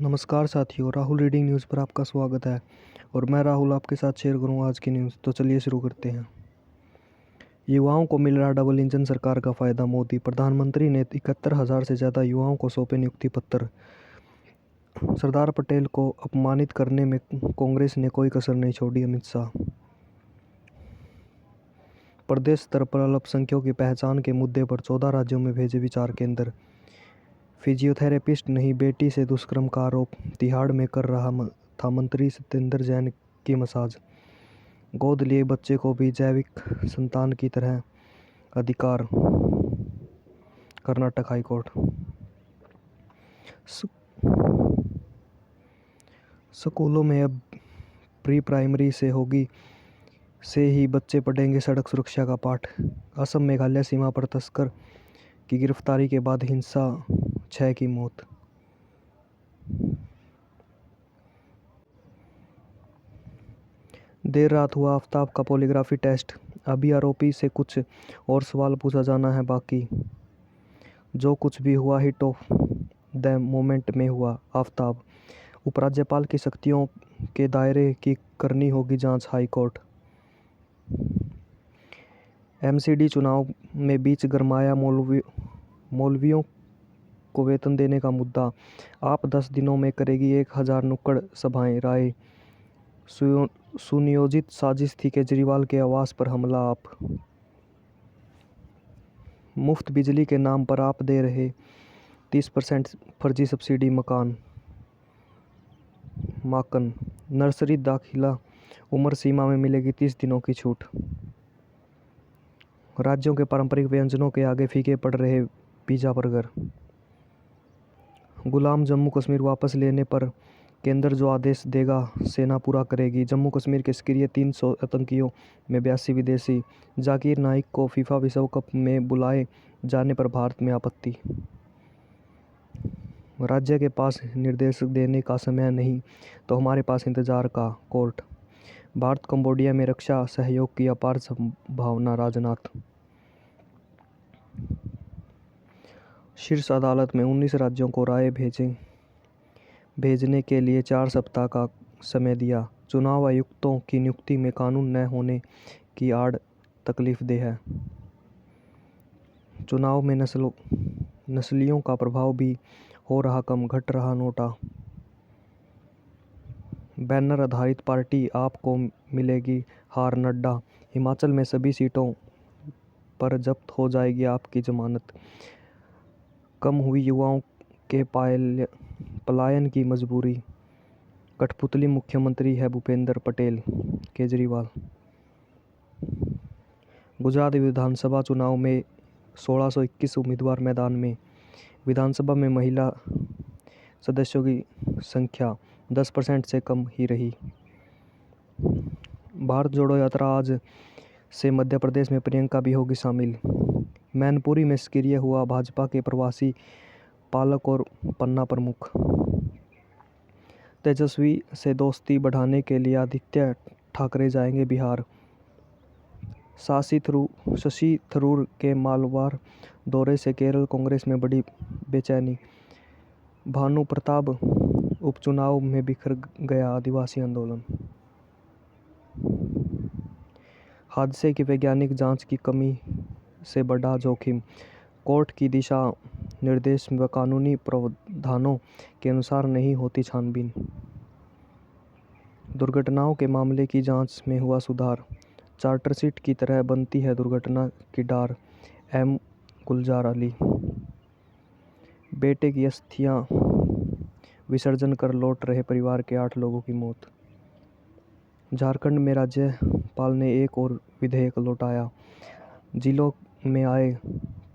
नमस्कार साथियों, Rahul reading news पर आपका स्वागत है। और मैं राहुल आपके साथ शेयर करूंगा आज की न्यूज़। तो चलिए शुरू करते हैं। युवाओं को मिल रहा डबल इंजन सरकार का फ़ायदा। मोदी प्रधानमंत्री ने 71,000 से ज़्यादा युवाओं को सौंपे नियुक्ति पत्र। सरदार पटेल को अपमानित करने में कांग्रेस ने कोई कसर नहीं छोड़ी। अमित शाह प्रदेश स्तर पर अल्पसंख्यकों की पहचान के मुद्दे पर 14 राज्यों में भेजे विचार केंद्र। फिजियोथेरेपिस्ट नहीं, बेटी से दुष्कर्म का आरोप। तिहाड़ में कर रहा था मंत्री सत्येंद्र जैन की मसाज। गोद लिए बच्चे को भी जैविक संतान की तरह अधिकार। कर्नाटक हाईकोर्ट। स्कूलों में अब प्री प्राइमरी से ही बच्चे पढ़ेंगे सड़क सुरक्षा का पाठ। असम मेघालय सीमा पर तस्कर की गिरफ्तारी के बाद हिंसा, 6 की मौत। देर रात हुआ आफ्ताब का पॉलीग्राफी टेस्ट। अभी आरोपी से कुछ और सवाल पूछा जाना है बाकी। जो कुछ भी हुआ हिट ऑफ द मोमेंट में हुआ। आफ्ताब उपराज्यपाल की शक्तियों के दायरे की करनी होगी जांच। High court. एमसीडी चुनाव में बीच गरमाया मौलवियों को वेतन देने का मुद्दा। आप 10 दिनों में करेगी 1000 नुक्कड़ सभाएं। राय सुनियोजित साजिश थी केजरीवाल के आवास पर हमला। आप मुफ्त बिजली के नाम पर आप दे रहे 30% फर्जी सब्सिडी। माकन नर्सरी दाखिला उम्र सीमा में मिलेगी 30 दिनों की छूट। राज्यों के पारंपरिक व्यंजनों के आगे फीके पड़ रहे पिज़्ज़ा बर्गर। गुलाम जम्मू कश्मीर वापस लेने पर केंद्र जो आदेश देगा सेना पूरा करेगी। जम्मू कश्मीर के सक्रिय 300 आतंकियों में 82 विदेशी। जाकिर नाइक को फीफा विश्व कप में बुलाए जाने पर भारत में आपत्ति। राज्य के पास निर्देश देने का समय नहीं तो हमारे पास इंतजार का। कोर्ट। भारत कंबोडिया में रक्षा सहयोग की अपार संभावना। राजनाथ। शीर्ष अदालत में 19 राज्यों को राय भेजने के लिए 4 सप्ताह का समय दिया। चुनाव आयुक्तों की नियुक्ति में कानून न होने की आड़ तकलीफदेह है। चुनाव में नस्लियों का प्रभाव भी हो रहा कम, घट रहा नोटा। बैनर आधारित पार्टी आपको मिलेगी हार। नड्डा। हिमाचल में सभी सीटों पर जब्त हो जाएगी आपकी जमानत। कम हुई युवाओं के पलायन की मजबूरी। कठपुतली मुख्यमंत्री है भूपेंद्र पटेल। केजरीवाल। गुजरात विधानसभा चुनाव में 1621 उम्मीदवार मैदान में। विधानसभा में महिला सदस्यों की संख्या 10% से कम ही रही। भारत जोड़ो यात्रा आज से मध्य प्रदेश में प्रियंका भी होगी शामिल। मैनपुरी में सक्रिय हुआ भाजपा के प्रवासी पालक और पन्ना प्रमुख। तेजस्वी से दोस्ती बढ़ाने के लिए आदित्य ठाकरे जाएंगे बिहार। शशि थरूर के मालवार दौरे से केरल कांग्रेस में बड़ी बेचैनी। भानु प्रताप उपचुनाव में बिखर गया आदिवासी आंदोलन। हादसे की वैज्ञानिक जांच की कमी से बढ़ा जोखिम। कोर्ट की दिशा निर्देश व कानूनी प्रावधानों के अनुसार नहीं होती छानबीन। दुर्घटनाओं के मामले की जांच में हुआ सुधार। चार्टरशीट की तरह बनती है दुर्घटना की डार। एम गुलजार अली। बेटे की अस्थियां विसर्जन कर लौट रहे परिवार के 8 लोगों की मौत। झारखंड में राज्यपाल ने एक और विधेयक लौटाया। जिलों में आए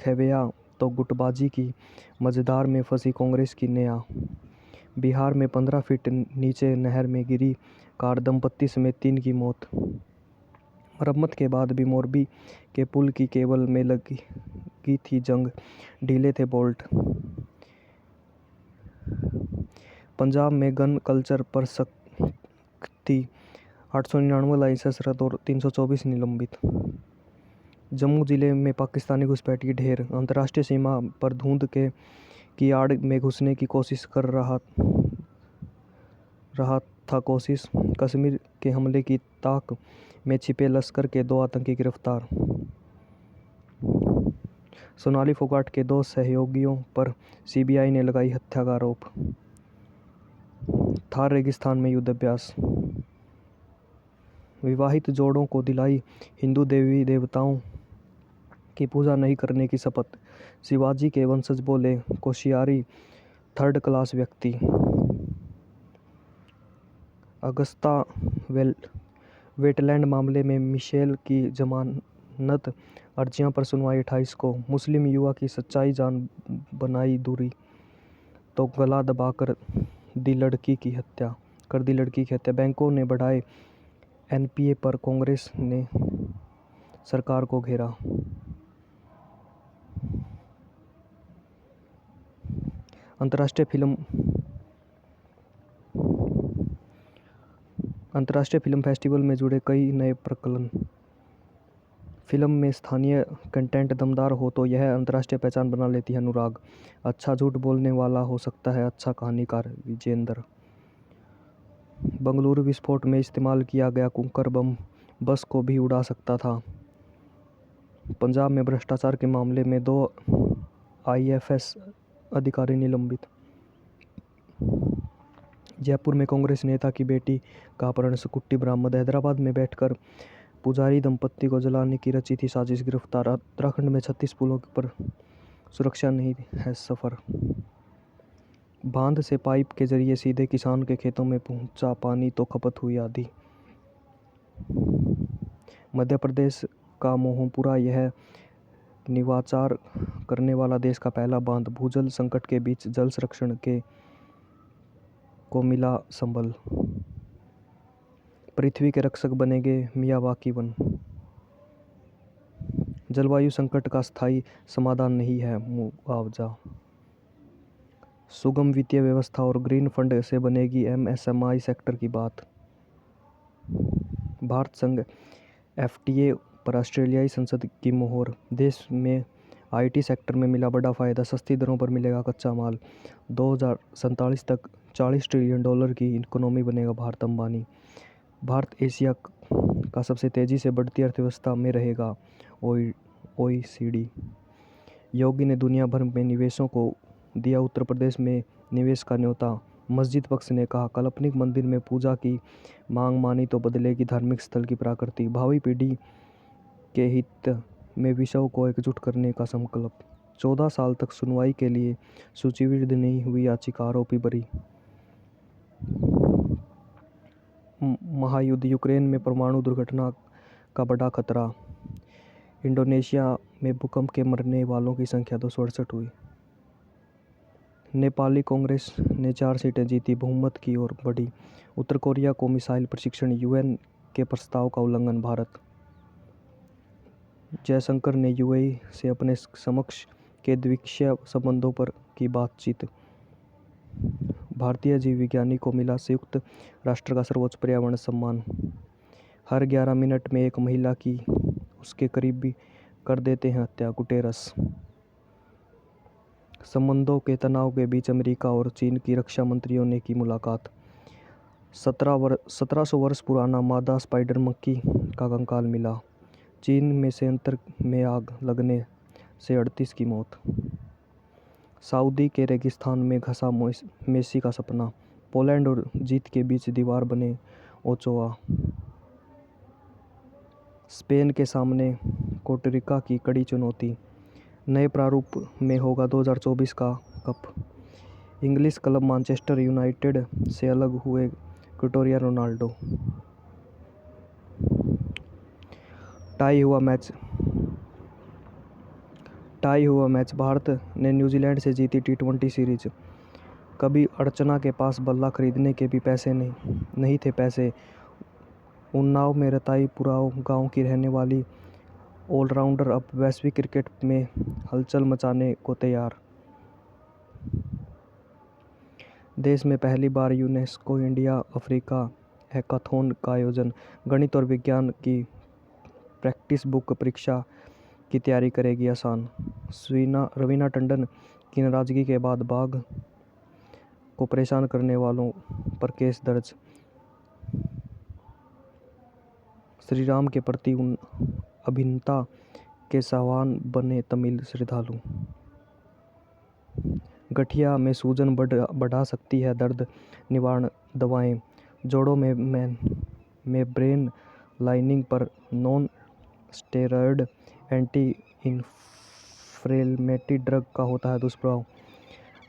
खैबेया तो गुटबाजी की मझधार में फंसी कांग्रेस की नेया। बिहार में 15 फीट नीचे नहर में गिरी कार, दंपत्ति समेत 3 की मौत। मरम्मत के बाद भी मोरबी के पुल की केबल में लगी थी जंग, ढीले थे बोल्ट। पंजाब में गन कल्चर पर सख्ती, 899 लाइसेंस रद्द और 324 निलंबित। जम्मू जिले में पाकिस्तानी घुसपैठिए ढेर। अंतर्राष्ट्रीय सीमा पर धुंध की आड़ में घुसने की कोशिश कर रहा रहा था कोशिश। कश्मीर के हमले की ताक में छिपे लश्कर के 2 आतंकी गिरफ्तार। सोनाली फोगाट के 2 सहयोगियों पर सीबीआई ने लगाई हत्या का आरोप। थार रेगिस्तान में युद्ध अभ्यास। विवाहित जोड़ों को दिलाई हिंदू देवी देवताओं की पूजा नहीं करने की शपथ। शिवाजी के वंशज बोले, कोश्यारी थर्ड क्लास व्यक्ति। अगस्ता वेटलैंड मामले में मिशेल की जमानत अर्जियों पर सुनवाई 28 को। मुस्लिम युवा की सच्चाई जान बनाई दूरी तो गला दबाकर दी लड़की की हत्या। बैंकों ने बढ़ाए एनपीए पर कांग्रेस ने सरकार को घेरा। अंतर्राष्ट्रीय फिल्म फेस्टिवल में जुड़े कई नए प्रकलन। फिल्म में स्थानीय कंटेंट दमदार हो तो यह अंतर्राष्ट्रीय पहचान बना लेती है। अनुराग, अच्छा झूठ बोलने वाला हो सकता है अच्छा कहानीकार। विजेंद्र। बंगलुरु विस्फोट में इस्तेमाल किया गया कुंकर बम बस को भी उड़ा सकता था। पंजाब में भ्रष्टाचार के मामले में 2 आईएफएस अधिकारी निलंबित। जयपुर में कांग्रेस नेता की बेटी का अपहरण, स्कूटी बरामद। हैदराबाद में बैठकर पुजारी दंपत्ति को जलाने की रची थी साजिश, गिरफ्तार। उत्तराखंड में 36 पुलों पर सुरक्षा नहीं है सफर। बांध से पाइप के जरिए सीधे किसान के खेतों में पहुंचा पानी तो खपत हुई आधी। मध्य प्रदेश का मोहनपुरा यह निवाचार करने वाला देश का पहला बांध। भूजल संकट के बीच जल संरक्षण के को मिला संबल। पृथ्वी के रक्षक बनेंगे मियावाकी वन। जलवायु संकट का स्थायी समाधान नहीं है मुआवजा। सुगम वित्तीय व्यवस्था और ग्रीन फंड से बनेगी एमएसएमई सेक्टर की बात। भारत संघ एफटीए पर ऑस्ट्रेलियाई संसद की मोहर। देश में आईटी सेक्टर में मिला बड़ा फायदा, सस्ती दरों पर मिलेगा कच्चा माल। 2047 तक $40 ट्रिलियन की इकोनॉमी बनेगा भारत। अंबानी। भारत एशिया का सबसे तेजी से बढ़ती अर्थव्यवस्था में रहेगा। ओईसीडी। योगी ने दुनिया भर में निवेशों को दिया उत्तर प्रदेश में निवेश का न्योता। मस्जिद पक्ष ने कहा, काल्पनिक मंदिर में पूजा की मांग मानी तो बदलेगी धार्मिक स्थल की प्रकृति। भावी पीढ़ी के हित में विषयों को एकजुट करने का संकल्प। 14 साल तक सुनवाई के लिए सूचीबद्ध नहीं हुई याचिका, आरोपी बरी। महायुद्ध, यूक्रेन में परमाणु दुर्घटना का बड़ा खतरा। इंडोनेशिया में भूकंप के मरने वालों की संख्या 268 हुई। नेपाली कांग्रेस ने 4 सीटें जीती, बहुमत की ओर बढ़ी। उत्तर कोरिया को मिसाइल प्रशिक्षण, यूएन के प्रस्ताव का उल्लंघन। भारत। जयशंकर ने यूएई से अपने समक्ष के द्विपक्षीय संबंधों पर की बातचीत। भारतीय जीव विज्ञानी को मिला संयुक्त राष्ट्र का सर्वोच्च पर्यावरण सम्मान। हर 11 मिनट में एक महिला की उसके करीबी कर देते हैं हत्या, गुटेरस। संबंधों के तनाव के बीच अमेरिका और चीन की रक्षा मंत्रियों ने की मुलाकात। 1700 वर्ष पुराना मादा स्पाइडर मंकी का कंकाल मिला। चीन में सेंटर में आग लगने से 38 की मौत। सऊदी के रेगिस्तान में घसा मेसी का सपना। पोलैंड और जीत के बीच दीवार बने ओचोआ। स्पेन के सामने कोस्टारिका की कड़ी चुनौती। नए प्रारूप में होगा 2024 का cup. English club Manchester United से अलग हुए क्रिस्टियानो रोनाल्डो। टाई हुआ मैच। भारत ने न्यूजीलैंड से जीती टी20 सीरीज। कभी अर्चना के पास बल्ला खरीदने के भी पैसे नहीं थे पैसे। उन्नाव में रताईपुरा गांव की रहने वाली ऑलराउंडर अब वैश्विक क्रिकेट में हलचल मचाने को तैयार। देश में पहली बार यूनेस्को इंडिया अफ्रीका हैकाथॉन का आयोजन। गणित और विज्ञान की प्रैक्टिस बुक परीक्षा की तैयारी करेगी आसान। रवीना टंडन की नाराजगी के बाद बाघ को परेशान करने वालों पर केस दर्ज। श्री राम के प्रति उन अभिन्नता के सावन बने तमिल श्रद्धालु। गठिया में सूजन बढ़ा सकती है दर्द निवारण दवाएं। जोड़ों में ब्रेन लाइनिंग पर non steroid anti inflammatory drug का होता है दुष्प्रभाव।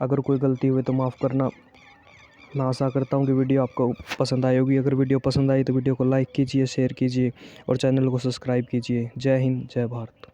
अगर कोई गलती हुई तो माफ़ करना। मैं आशा करता हूँ कि वीडियो आपको पसंद आई होगी। अगर वीडियो पसंद आई तो वीडियो को लाइक कीजिए, शेयर कीजिए और चैनल को सब्सक्राइब कीजिए। जय हिंद, जय भारत।